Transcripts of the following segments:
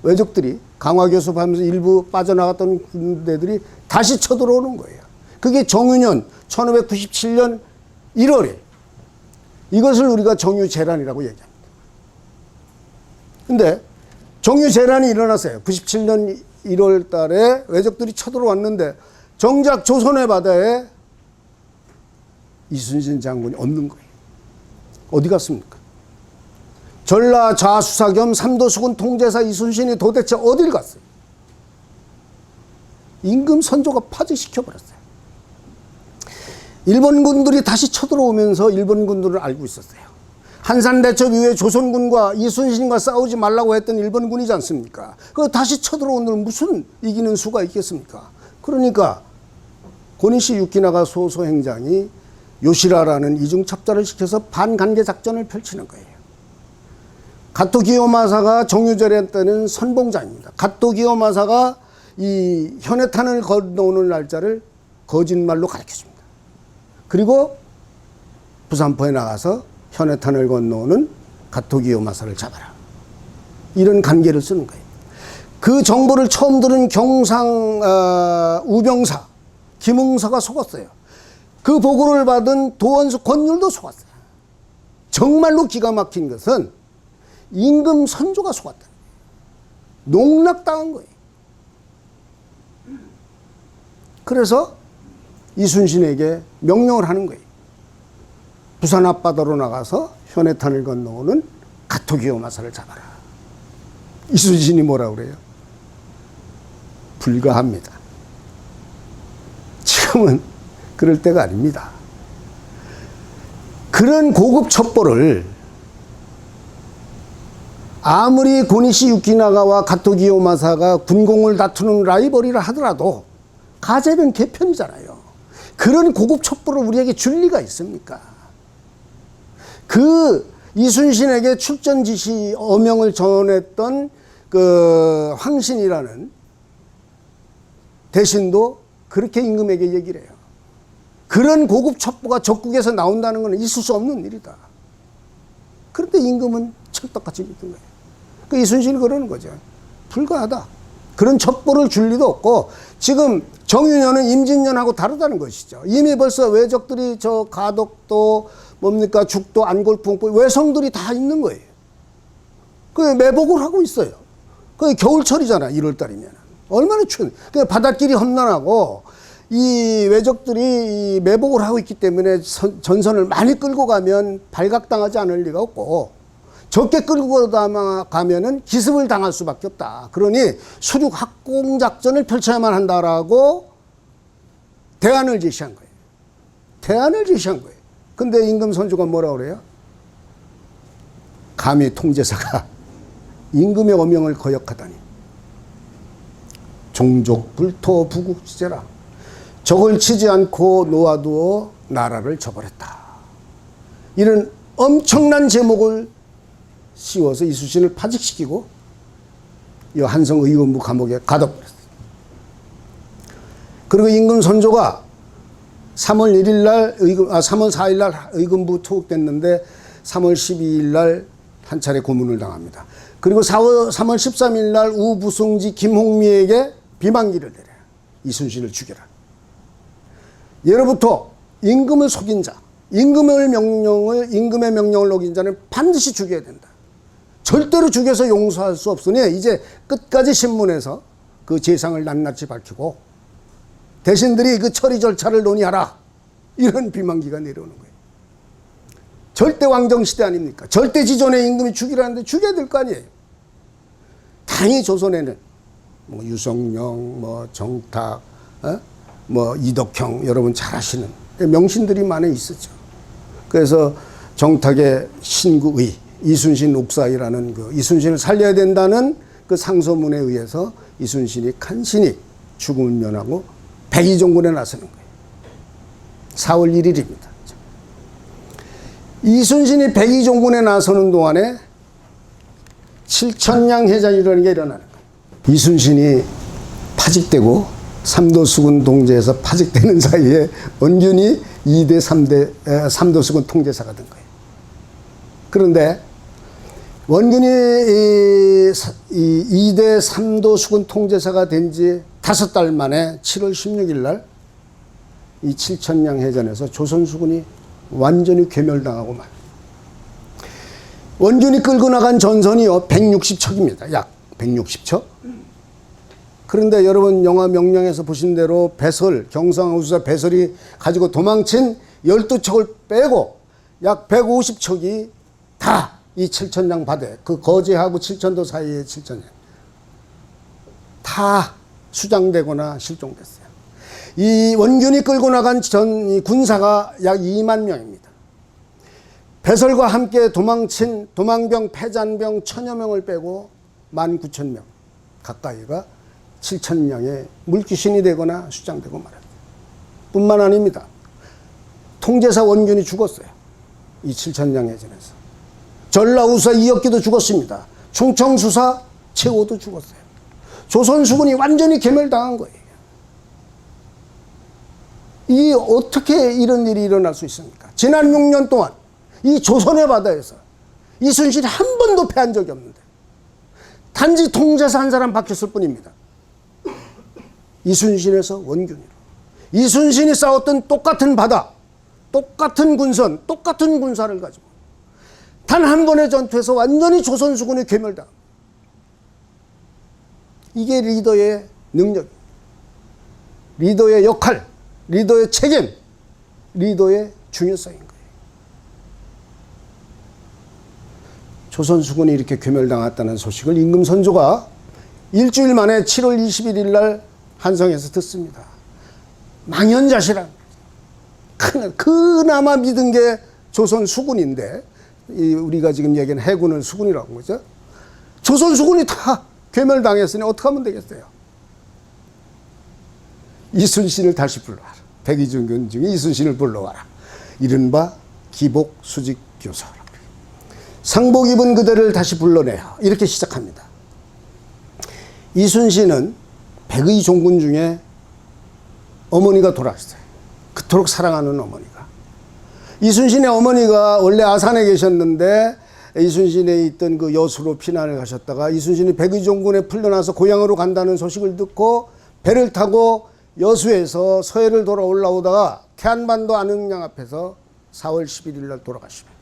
왜적들이 강화 교섭하면서 일부 빠져나갔던 군대들이 다시 쳐들어오는 거예요. 그게 정유년 1597년 1월에 이것을 우리가 정유재란이라고 얘기합니다. 근데 정유재란이 일어났어요. 97년 1월 달에 왜적들이 쳐들어왔는데 정작 조선의 바다에 이순신 장군이 없는 거예요. 어디 갔습니까? 전라 좌수사 겸 삼도수군 통제사 이순신이 도대체 어딜 갔어요? 임금 선조가 파직시켜버렸어요. 일본군들이 다시 쳐들어오면서 일본군들은 알고 있었어요. 한산대첩 이후에 조선군과 이순신과 싸우지 말라고 했던 일본군이지 않습니까? 그 다시 쳐들어오는 무슨 이기는 수가 있겠습니까? 그러니까 고니시 유키나가 소소행장이 요시라라는 이중첩자를 시켜서 반관계 작전을 펼치는 거예요. 가토 기요마사가 정유재란 때는 선봉장입니다. 가토 기요마사가 이 현해탄을 건너오는 날짜를 거짓말로 가르쳐줍니다. 그리고 부산포에 나가서 현해탄을 건너오는 가토 기요마사를 잡아라. 이런 관계를 쓰는 거예요. 그 정보를 처음 들은 경상 우병사 김응서가 속았어요. 그 보고를 받은 도원수 권율도 속았어요. 정말로 기가 막힌 것은 임금 선조가 속았다. 농락당한 거예요. 그래서 이순신에게 명령을 하는 거예요. 부산 앞바다로 나가서 현해탄을 건너오는 가토 기요마사를 잡아라. 이순신이 뭐라고 그래요? 불가합니다. 지금은 그럴 때가 아닙니다. 그런 고급 첩보를 아무리 고니시 유키나가와 가토 기요마사가 군공을 다투는 라이벌이라 하더라도 가재는 개편이잖아요. 그런 고급 첩보를 우리에게 줄 리가 있습니까? 그 이순신에게 출전 지시 어명을 전했던 그 황신이라는 대신도 그렇게 임금에게 얘기를 해요. 그런 고급 첩보가 적국에서 나온다는 것은 있을 수 없는 일이다. 그런데 임금은 철떡같이 믿는 거예요. 그 이순신이 그러는 거죠. 불가하다. 그런 첩보를 줄 리도 없고, 지금 정유년은 임진년하고 다르다는 것이죠. 이미 벌써 왜적들이 저 가덕도 뭡니까 죽도 안골풍 외성들이 다 있는 거예요. 그 매복을 하고 있어요. 그 겨울철이잖아. 1월달이면 얼마나 추운. 그 바닷길이 험난하고 이 왜적들이 매복을 하고 있기 때문에 전선을 많이 끌고 가면 발각당하지 않을 리가 없고, 적게 끌고 가면은 기습을 당할 수밖에 없다. 그러니 수륙 합공 작전을 펼쳐야만 한다라고 대안을 제시한 거예요. 대안을 제시한 거예요. 근데 임금 선조가 뭐라고 그래요? 감히 통제사가 임금의 어명을 거역하다니. 종족 불토 부국지제라. 적을 치지 않고 놓아두어 나라를 저버렸다. 이런 엄청난 제목을 씌워서 이순신을 파직시키고 이 한성 의금부 감옥에 가둬버렸어요. 그리고 임금 선조가 3월 1일 날 3월 4일 날 의금부 투옥됐는데 3월 12일 날 한 차례 고문을 당합니다. 그리고 3월 13일 날 우부승지 김홍미에게 비만기를 내려요. 이순신을 죽여라. 예로부터 임금을 속인 자, 임금의 명령을 어긴 자는 반드시 죽여야 된다. 절대로 죽여서 용서할 수 없으니 이제 끝까지 신문에서 그 재상을 낱낱이 밝히고 대신들이 그 처리 절차를 논의하라. 이런 비만기가 내려오는 거예요. 절대 왕정시대 아닙니까? 절대 지존의 임금이 죽이라는데 죽여야 될 거 아니에요. 당연히 조선에는 뭐 유성령, 뭐 정탁, 뭐 이덕형, 여러분 잘 아시는 명신들이 많이 있었죠. 그래서 정탁의 신구의 이순신 옥사이라는 그 이순신을 살려야 된다는 그 상소문에 의해서 이순신이 간신히 죽음을 면하고 백의종군에 나서는 거예요. 4월 1일입니다. 이순신이 백의종군에 나서는 동안에 칠천량해전이라는 게 일어나는 거예요. 이순신이 파직되고 삼도수군 통제에서 파직되는 사이에 언균이 2대 3대 삼도수군 통제사가 된 거예요. 그런데 원균이 이 2대 3도 수군 통제사가 된 지 5달 만에 7월 16일 날 이 칠천량 해전에서 조선 수군이 완전히 괴멸당하고 말. 원균이 끌고 나간 전선이요 160척입니다. 약 160척. 그런데 여러분 영화 명량에서 보신 대로 배설, 경상우수사 배설이 가지고 도망친 12척을 빼고 약 150척이 다 이 칠천량 바다에, 그 거제하고 칠천도 사이의 칠천량 다 수장되거나 실종됐어요. 이 원균이 끌고 나간 전 군사가 약 2만 명입니다. 배설과 함께 도망친 도망병, 패잔병 1000여 명을 빼고 19,000명 가까이가 칠천량의 물귀신이 되거나 수장되고 말합니다. 뿐만 아닙니다. 통제사 원균이 죽었어요. 이 칠천량 해전에서. 전라우사 이혁기도 죽었습니다. 충청수사 최호도 죽었어요. 조선 수군이 완전히 괴멸당한 거예요. 이 어떻게 이런 일이 일어날 수 있습니까? 지난 6년 동안 이 조선의 바다에서 이순신이 한 번도 패한 적이 없는데 단지 통제사 한 사람 바뀌었을 뿐입니다. 이순신에서 원균으로. 이순신이 싸웠던 똑같은 바다, 똑같은 군선, 똑같은 군사를 가지고 단 한 번의 전투에서 완전히 조선 수군이 괴멸당. 이게 리더의 능력, 리더의 역할, 리더의 책임, 리더의 중요성인 거예요. 조선 수군이 이렇게 괴멸당했다는 소식을 임금 선조가 일주일 만에 7월 21일 날 한성에서 듣습니다. 망연자실한, 그나마 믿은 게 조선 수군인데, 우리가 지금 얘기하는 해군을 수군이라고 한 거죠. 조선 수군이 다 괴멸당했으니 어떻게 하면 되겠어요? 이순신을 다시 불러와라. 백의종군 중에 이순신을 불러와라. 이른바 기복수직교서라고. 상복 입은 그대를 다시 불러내요. 이렇게 시작합니다. 이순신은 백의종군 중에 어머니가 돌아왔어요. 그토록 사랑하는 어머니가. 이순신의 어머니가 원래 아산에 계셨는데 이순신에 있던 그 여수로 피난을 가셨다가 이순신이 백의종군에 풀려나서 고향으로 간다는 소식을 듣고 배를 타고 여수에서 서해를 돌아 올라오다가 태안반도 안흥량 앞에서 4월 11일 날 돌아가십니다.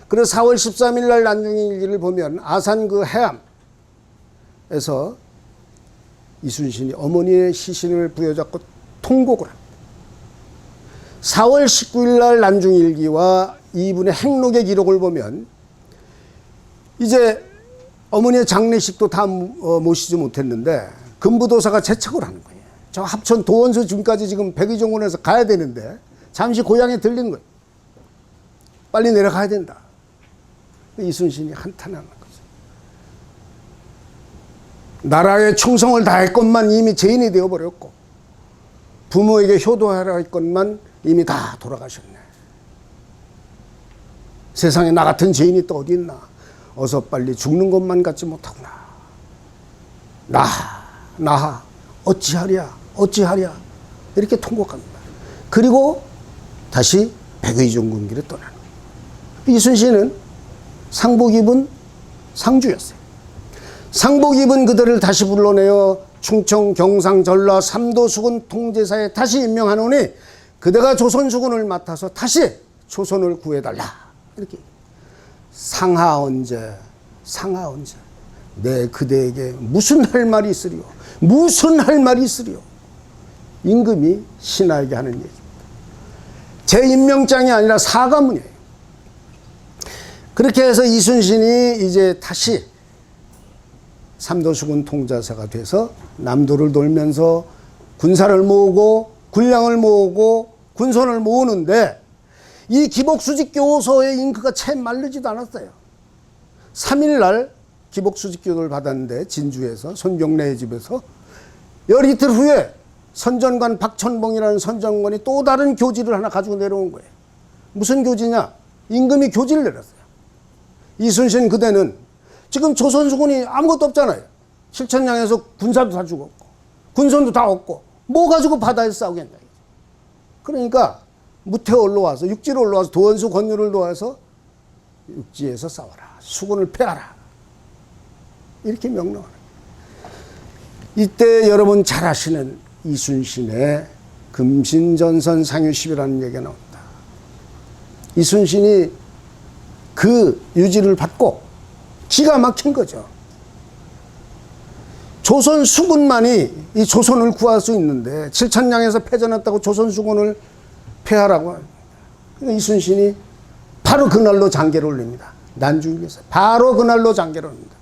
그래서 4월 13일 날 난중일기를 보면 아산 그 해암에서 이순신이 어머니의 시신을 부여잡고 통곡을 합니다. 4월 19일 날 난중일기와 이분의 행록의 기록을 보면 이제 어머니의 장례식도 다 모시지 못했는데 금부도사가 재촉을 하는 거예요. 저 합천 도원수 지금까지 지금 백의종군에서 가야 되는데 잠시 고향에 들린 거예요. 빨리 내려가야 된다. 이순신이 한탄하는 거죠. 나라에 충성을 다했건만 이미 죄인이 되어버렸고 부모에게 효도하라 했건만 이미 다 돌아가셨네. 세상에 나 같은 죄인이 또 어디 있나. 어서 빨리 죽는 것만 갖지 못하구나. 나하 어찌하랴 이렇게 통곡합니다. 그리고 다시 백의종군길에 떠나는 거예요. 이순신은 상복 입은 상주였어요. 상복 입은 그들을 다시 불러내어 충청, 경상, 전라 3도 수군 통제사에 다시 임명하노니 그대가 조선 수군을 맡아서 다시 조선을 구해달라. 이렇게. 상하언제 내 그대에게 무슨 할 말이 있으리요. 무슨 할 말이 있으리요. 임금이 신하에게 하는 얘기입니다. 제 임명장이 아니라 사과문이에요. 그렇게 해서 이순신이 이제 다시 삼도수군 통제사가 돼서 남도를 돌면서 군사를 모으고 군량을 모으고 군선을 모으는데 이 기복수직교서의 잉크가 채 마르지도 않았어요. 3일 날 기복수직교를 받았는데 진주에서 손병래의 집에서 열 이틀 후에 선전관 박천봉이라는 선전관이 또 다른 교지를 하나 가지고 내려온 거예요. 무슨 교지냐? 임금이 교지를 내렸어요. 이순신 그대는 지금 조선수군이 아무것도 없잖아요. 칠천량에서 군사도 다 죽었고 군선도 다 없고 뭐 가지고 바다에서 싸우겠냐. 그러니까 무태에 올라와서 육지로 올라와서 도원수 권유를 도와서 육지에서 싸워라. 수군을 패하라. 이렇게 명령하는. 이때 여러분 잘 아시는 이순신의 금신전선 상유십이라는 얘기가 나옵니다. 이순신이 그 유지를 받고 기가 막힌 거죠. 조선 수군만이 이 조선을 구할 수 있는데 7천량에서 패전했다고 조선 수군을 패하라고 합니다. 이순신이 바로 그날로 장계를 올립니다. 난중일기에서 바로 그날로 장계를 올립니다.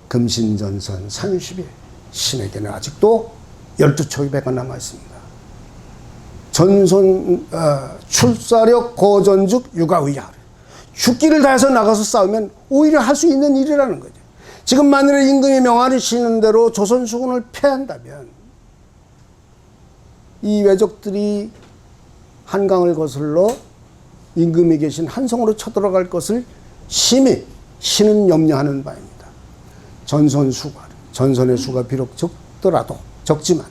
금신전선 상유십이 신에게는 아직도 12척배가 남아 있습니다. 전선 출사력 고전즉 육아의야. 죽기를 다해서 나가서 싸우면 오히려 할 수 있는 일이라는 거죠. 지금 만일에 임금이 명하시는 대로 조선 수군을 패한다면 이 왜적들이 한강을 거슬러 임금이 계신 한성으로 쳐들어갈 것을 심히 신은 염려하는 바입니다. 전선의 수가 비록 적지만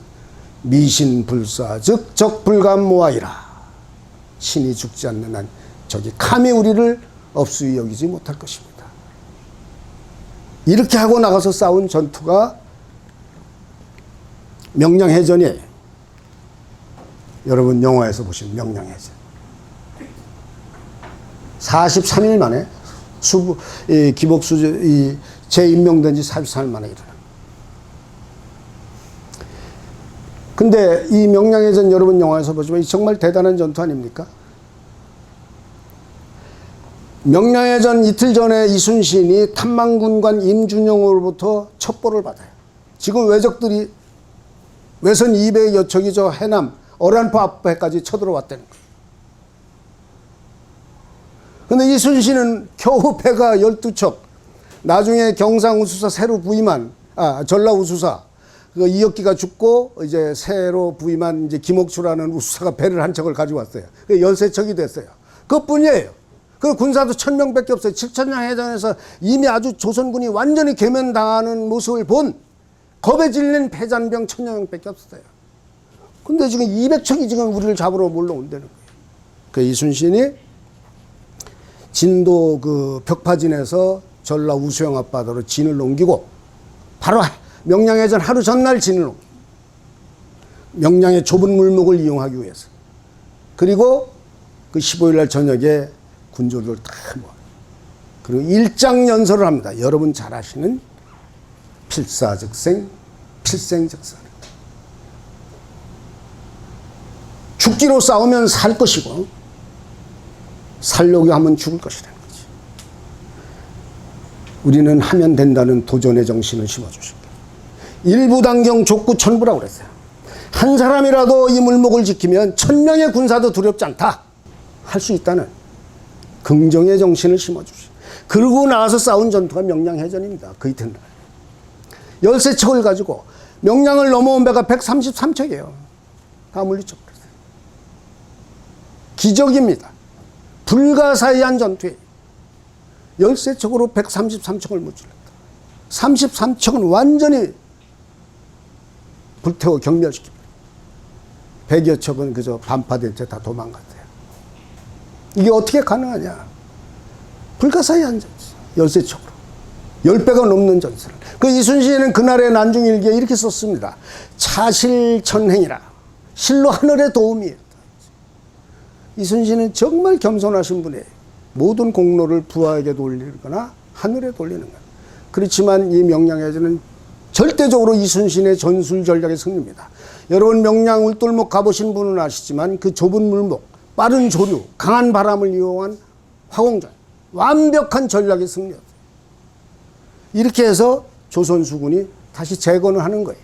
미신불사 즉 적불감모아이라. 신이 죽지 않는 한 적이 감히 우리를 업수히 여기지 못할 것입니다. 이렇게 하고 나가서 싸운 전투가 명량해전이에요. 여러분 영화에서 보신 명량해전. 43일 만에 기복수 재임명된 지 43일 만에 일어납니다. 근데 이 명량해전 여러분 영화에서 보지만 정말 대단한 전투 아닙니까? 명량해전 이틀 전에 이순신이 탐망군관 임준영으로부터 첩보를 받아요. 지금 왜적들이 외선 200여 척이 저 해남 어란포 앞에까지 쳐들어왔다는 거예요. 근데 이순신은 겨우 배가 12척, 나중에 경상우수사 새로 부임한, 전라 우수사, 그 이혁기가 죽고 이제 새로 부임한 이제 김옥주라는 우수사가 배를 한 척을 가지고 왔어요. 13척이 됐어요. 그것뿐이에요. 그 군사도 1000명밖에 없어요. 7천량 해전에서 이미 아주 조선군이 완전히 괴면당하는 모습을 본 겁에 질린 패잔병 1000여 명밖에 없었어요. 근데 지금 200척이 지금 우리를 잡으러 몰려온다는 거예요. 그 이순신이 진도 그 벽파진에서 전라 우수영 앞바다로 진을 옮기고 바로 명량해전 하루 전날 진을 옮깁니다. 명량의 좁은 물목을 이용하기 위해서. 그리고 그 15일 날 저녁에 군조를 다 모아. 그리고 일장연설을 합니다. 여러분 잘 아시는 필사즉생, 필생즉사. 죽기로 싸우면 살 것이고 살려고 하면 죽을 것이라는 거지. 우리는 하면 된다는 도전의 정신을 심어주십니다. 일부당경 족구천부라고 그랬어요. 한 사람이라도 이 물목을 지키면 1000명의 군사도 두렵지 않다. 할 수 있다는 긍정의 정신을 심어주십니다. 그러고 나와서 싸운 전투가 명량해전입니다. 그 이튿날. 13척을 가지고 명량을 넘어온 배가 133척이에요. 다 물리쳐버렸어요. 기적입니다. 불가사의한 전투에 13척으로 133척을 무찔렀다. 33척은 완전히 불태워 경멸시킵니다. 100여 척은 그저 반파된 채 다 도망갔어요. 이게 어떻게 가능하냐? 불가사의한 전투. 13척으로. 10배가 넘는 전설을. 그 이순신은 그날의 난중일기에 이렇게 썼습니다. 차실천행이라. 실로 하늘의 도움이에요. 이순신은 정말 겸손하신 분이에요. 모든 공로를 부하에게 돌리거나 하늘에 돌리는 거예요. 그렇지만 이 명량해전은 절대적으로 이순신의 전술 전략의 승리입니다. 여러분 명량 울돌목 가보신 분은 아시지만 그 좁은 물목, 빠른 조류, 강한 바람을 이용한 화공전, 완벽한 전략의 승리였어요. 이렇게 해서 조선 수군이 다시 재건을 하는 거예요.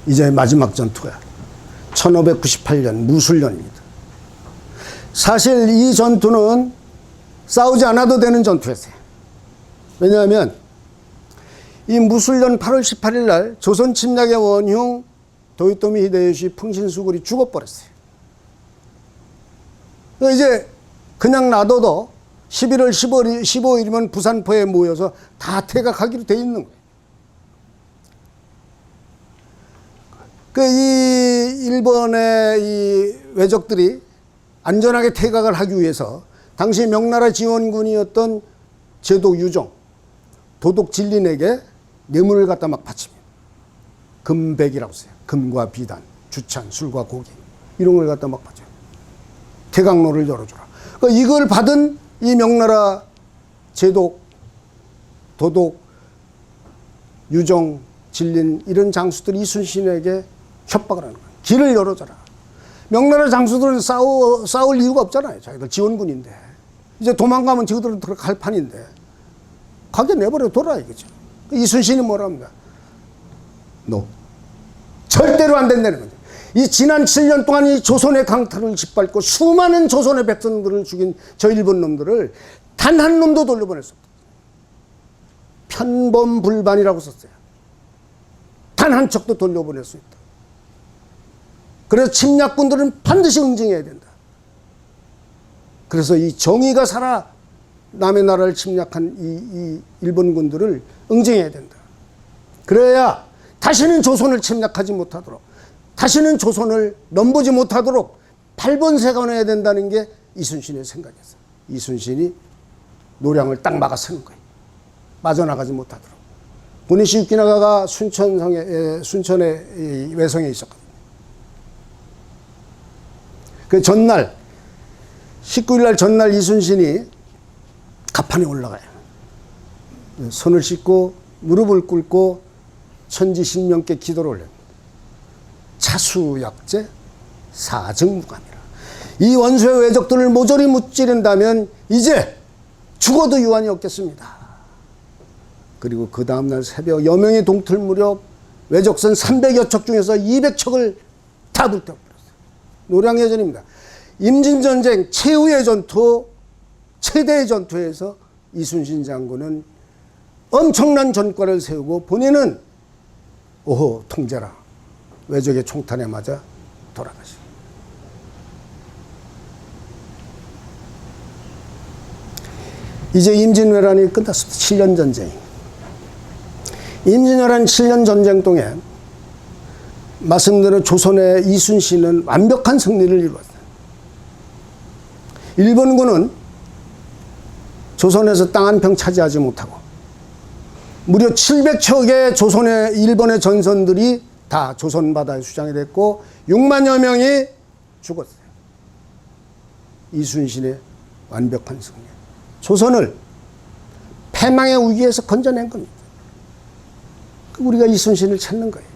이제 마지막 전투가 1598년 무술년입니다. 사실 이 전투는 싸우지 않아도 되는 전투였어요. 왜냐하면 이 무술년 8월 18일 날 조선 침략의 원흉 도요토미 히데요시 풍신수굴이 죽어버렸어요. 이제 그냥 놔둬도 11월 15일이면 부산포에 모여서 다 퇴각하기로 돼 있는 거예요. 이 일본의 이 왜적들이 안전하게 퇴각을 하기 위해서 당시 명나라 지원군이었던 제독 유정, 도독 진린에게 뇌물을 갖다 막 바칩니다. 금백이라고 써요. 금과 비단, 주찬, 술과 고기 이런 걸 갖다 막 바쳐요. 개강로를 열어주라. 그러니까 이걸 받은 이 명나라 제독, 도독, 유정, 진린 이런 장수들이 이순신에게 협박을 하는 거예요. 길을 열어줘라. 명나라 장수들은 싸울 이유가 없잖아요. 자기들 지원군인데. 이제 도망가면 저들은 들어갈 판인데. 가게 내버려 둬라 이거죠. 이순신이 뭐라 합니까? No. 절대로 안 된다는 거죠. 이 지난 7년 동안 이 조선의 강탈을 짓밟고 수많은 조선의 백성들을 죽인 저 일본 놈들을 단 한 놈도 돌려보낼 수 없다. 편범불반이라고 썼어요. 단 한 척도 돌려보낼 수 있다. 그래서 침략군들은 반드시 응징해야 된다. 그래서 이 정의가 살아 남의 나라를 침략한 이 일본군들을 응징해야 된다. 그래야 다시는 조선을 침략하지 못하도록, 다시는 조선을 넘보지 못하도록 발본색원해야 된다는 게 이순신의 생각이었어요. 이순신이 노량을 딱 막아서는 거예요. 빠져나가지 못하도록. 보니시 유키나가가 순천의 외성에 있었거든요. 그 전날 19일 날 전날 이순신이 갑판에 올라가요. 손을 씻고 무릎을 꿇고 천지신명께 기도를 올립니다. 차수약제 사증무감이라. 이 원수의 외적들을 모조리 무찌른다면 이제 죽어도 유한이 없겠습니다. 그리고 그 다음날 새벽 여명이 동틀 무렵 외적선 300여 척 중에서 200척을 다 불태워버렸어요. 노량해전입니다. 임진전쟁 최후의 전투, 최대의 전투에서 이순신 장군은 엄청난 전과를 세우고 본인은 오호 통제라 외적의 총탄에 맞아 돌아가시고. 이제 임진왜란이 끝났습니다. 7년 전쟁. 임진왜란 7년 전쟁 동에 말씀대로 조선의 이순신은 완벽한 승리를 이루었어요. 일본군은 조선에서 땅 한 평 차지하지 못하고 무려 700척의 조선의 일본의 전선들이 다 조선 바다에 수장이 됐고 6만여 명이 죽었어요. 이순신의 완벽한 승리. 조선을 패망의 위기에서 건져낸 겁니다. 우리가 이순신을 찾는 거예요.